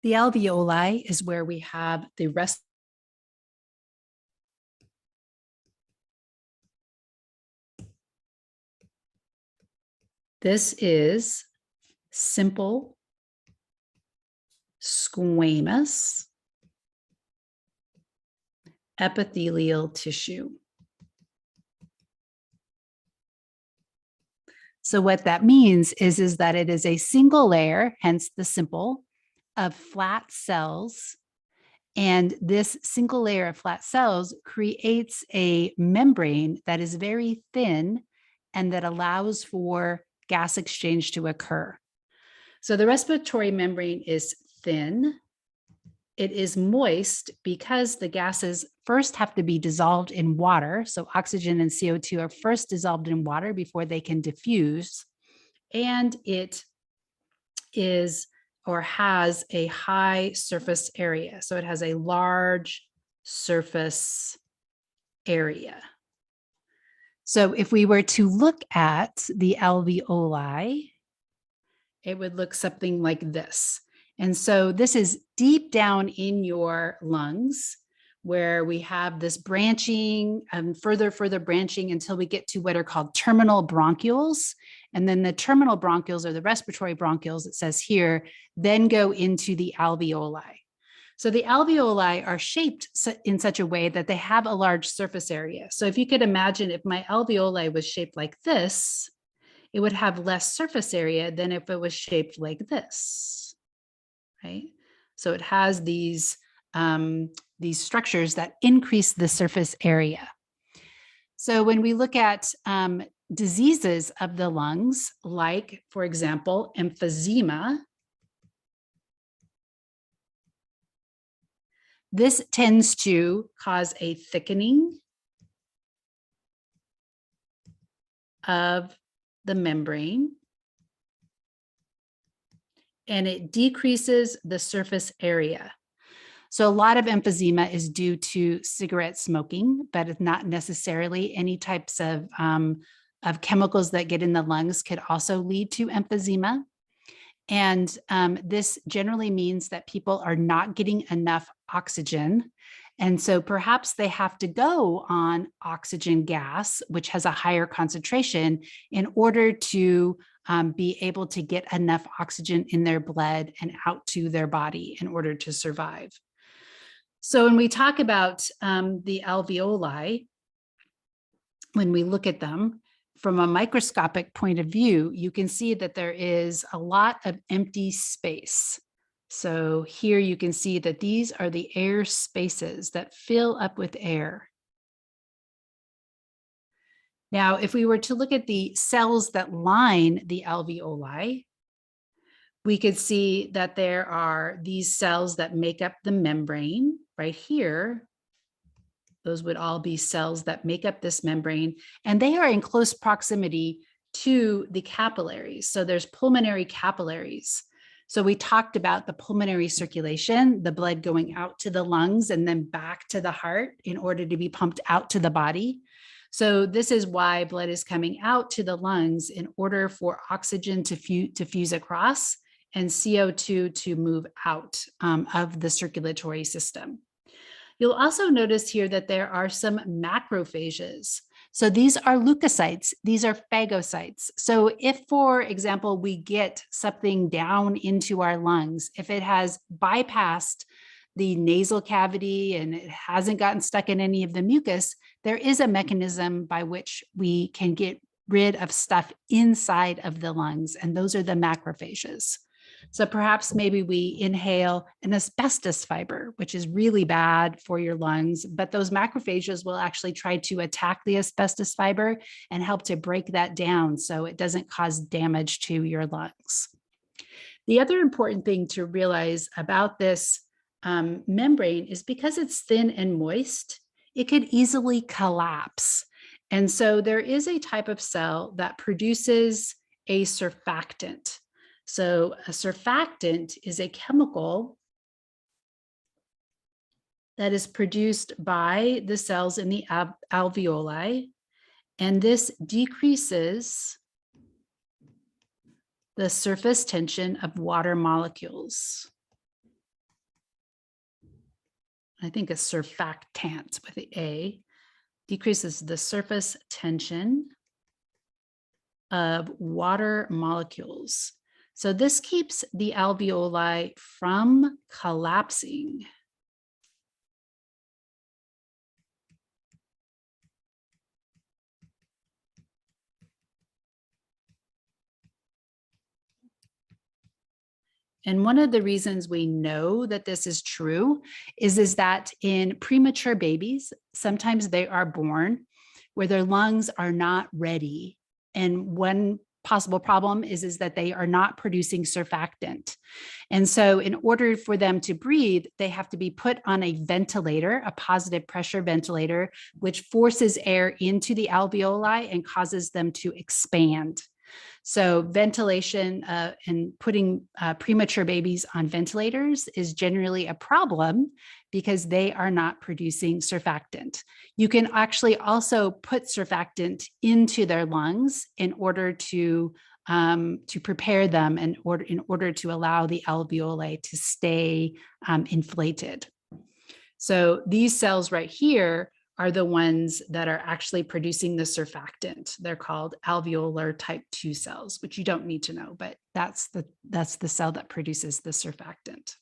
The alveoli is where we have the rest. This is simple squamous epithelial tissue. So what that means is that it is a single layer, hence the simple, of flat cells. And this single layer of flat cells creates a membrane that is very thin and that allows for gas exchange to occur. So the respiratory membrane is thin. It is moist because the gases first have to be dissolved in water. So oxygen and CO2 are first dissolved in water before they can diffuse. And it is or has a high surface area. So it has a large surface area. So if we were to look at the alveoli, it would look something like this. And so this is deep down in your lungs where we have this branching and further branching until we get to what are called terminal bronchioles. And then the terminal bronchioles, or the respiratory bronchioles, it says here, then go into the alveoli. So the alveoli are shaped in such a way that they have a large surface area. So if you could imagine if my alveoli was shaped like this, it would have less surface area than if it was shaped like this, right? So it has these structures that increase the surface area. So when we look at diseases of the lungs, like, for example, emphysema, this tends to cause a thickening of the membrane, and it decreases the surface area. So a lot of emphysema is due to cigarette smoking, but it's not necessarily. Any types of chemicals that get in the lungs could also lead to emphysema. And this generally means that people are not getting enough oxygen. And so perhaps they have to go on oxygen gas, which has a higher concentration, in order to be able to get enough oxygen in their blood and out to their body in order to survive. So when we talk about the alveoli, when we look at them, from a microscopic point of view, you can see that there is a lot of empty space. So here you can see that these are the air spaces that fill up with air. Now, if we were to look at the cells that line the alveoli, we could see that there are these cells that make up the membrane right here. Those would all be cells that make up this membrane, and they are in close proximity to the capillaries. So there's pulmonary capillaries. So we talked about the pulmonary circulation, the blood going out to the lungs and then back to the heart in order to be pumped out to the body. So this is why blood is coming out to the lungs in order for oxygen to fuse across and CO2 to move out of the circulatory system. You'll also notice here that there are some macrophages. So these are leukocytes, these are phagocytes. So if, for example, we get something down into our lungs, if it has bypassed the nasal cavity and it hasn't gotten stuck in any of the mucus, there is a mechanism by which we can get rid of stuff inside of the lungs, and those are the macrophages. So perhaps maybe we inhale an asbestos fiber, which is really bad for your lungs, but those macrophages will actually try to attack the asbestos fiber and help to break that down so it doesn't cause damage to your lungs. The other important thing to realize about this membrane is because it's thin and moist, it could easily collapse. And so there is a type of cell that produces a surfactant. So a surfactant is a chemical that is produced by the cells in the alveoli, and this decreases the surface tension of water molecules. I think a surfactant with the A, decreases the surface tension of water molecules. So this keeps the alveoli from collapsing. And one of the reasons we know that this is true is that in premature babies, sometimes they are born where their lungs are not ready. And one possible problem is that they are not producing surfactant. And so in order for them to breathe, they have to be put on a ventilator, a positive pressure ventilator, which forces air into the alveoli and causes them to expand. So ventilation and putting premature babies on ventilators is generally a problem because they are not producing surfactant. You can actually also put surfactant into their lungs in order to prepare them and in order to allow the alveoli to stay inflated. So these cells right here are the ones that are actually producing the surfactant. They're called alveolar type 2 cells, which you don't need to know, but that's the cell that produces the surfactant.